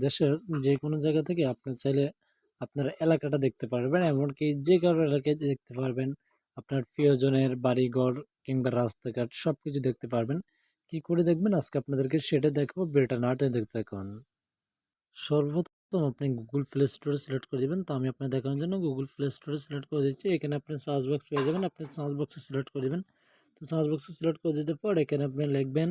দেশের যে কোনো জায়গা থেকে আপনি চাইলে আপনার এলাকাটা দেখতে পারবেন, এমনকি যে কারো এলাকায় দেখতে পারবেন। আপনার প্রিয়জনের বাড়িঘর কিংবা রাস্তাঘাট সবকিছু দেখতে পারবেন। কি করে দেখবেন আজকে আপনাদেরকে সেটা দেখাবো, ভিডিওটা না টেনে দেখতে থাকুন। সর্বপ্রথম আপনি গুগল প্লে স্টোরে সিলেক্ট করে দিবেন। তো আমি আপনার দেখানোর জন্য গুগল প্লে স্টোরে সিলেক্ট করে দিচ্ছি। এখানে আপনি সার্চ বক্স পেয়ে যাবেন, আপনি সার্চ বক্সে সিলেক্ট করে দিবেন। তো সার্চ বক্সে সিলেক্ট করে দিতে পর এখানে আপনি লিখবেন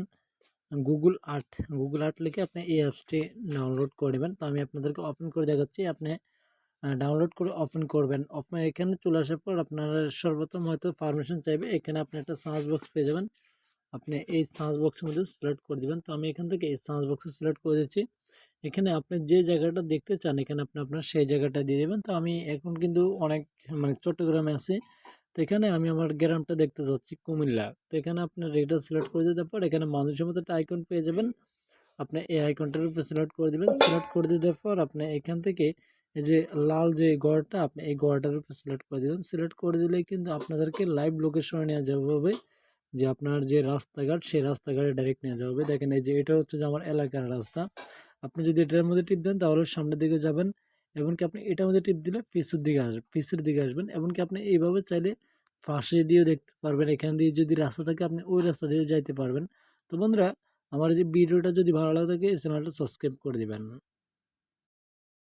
গুগল আর্ট। গুগল আর্ট লিখে আপনি এই অ্যাপসটি ডাউনলোড করে নেবেন। তো আমি আপনাদেরকে ওপেন করে দেখাচ্ছি। আপনি ডাউনলোড করে ওপেন করবেন। ওপেন এখানে চলে আসার পর আপনার সর্বপ্রথম হয়তো পারমিশন চাইবে। এখানে আপনি একটা সার্চ বক্স পেয়ে যাবেন, আপনি এই সার্চ বক্সের মধ্যে সিলেক্ট করে দিবেন। তো আমি এখান থেকে এই সার্চ বক্সে সিলেক্ট করে দিচ্ছি। এখানে আপনি যে জায়গাটা দেখতে চান এখানে আপনি আপনার সেই জায়গাটা দিয়ে দেবেন। তো আমি এখন কিন্তু অনেক চট্টগ্রামে আছি। তো এখানে আমি আমার গ্রামটা দেখতে যাচ্ছি কুমিল্লা। তো এখানে আপনার এটা সিলেক্ট করে দিতে পর এখানে মানুষের মতো একটা আইকন পেয়ে যাবেন। আপনি এই আইকনটার উপরে সিলেক্ট করে দিবেন। সিলেক্ট করে দেওয়ার পর আপনি এখান থেকে এই যে লাল যে ঘরটা আপনি এই ঘরটার উপরে সিলেক্ট করে দিবেন। সিলেক্ট করে দিলেই কিন্তু আপনাদেরকে লাইভ লোকেশনে নিয়ে যাওয়া হবে, যে আপনার যে রাস্তাঘাট সেই রাস্তাঘাটে ডাইরেক্ট নিয়ে যাওয়া হবে। দেখেন এই যে এটা হচ্ছে যে আমার এলাকার রাস্তা। আপনি যদি এটার মধ্যে টিপ দেন তাহলে সামনের দিকে যাবেন, এমনকি আপনি এটার মধ্যে টিপ দিলে পিছের দিকে আসবেন। এমনকি আপনি এইভাবে চাইলে পাশে দিয়েও দেখতে পারবেন। এখান দিয়ে যদি রাস্তা থাকে আপনি ওই রাস্তা দিয়ে যাইতে পারবেন। তো বন্ধুরা, আমার এই যে ভিডিওটা যদি ভালো লাগে থাকে এই চ্যানেলটা সাবস্ক্রাইব করে দিবেন।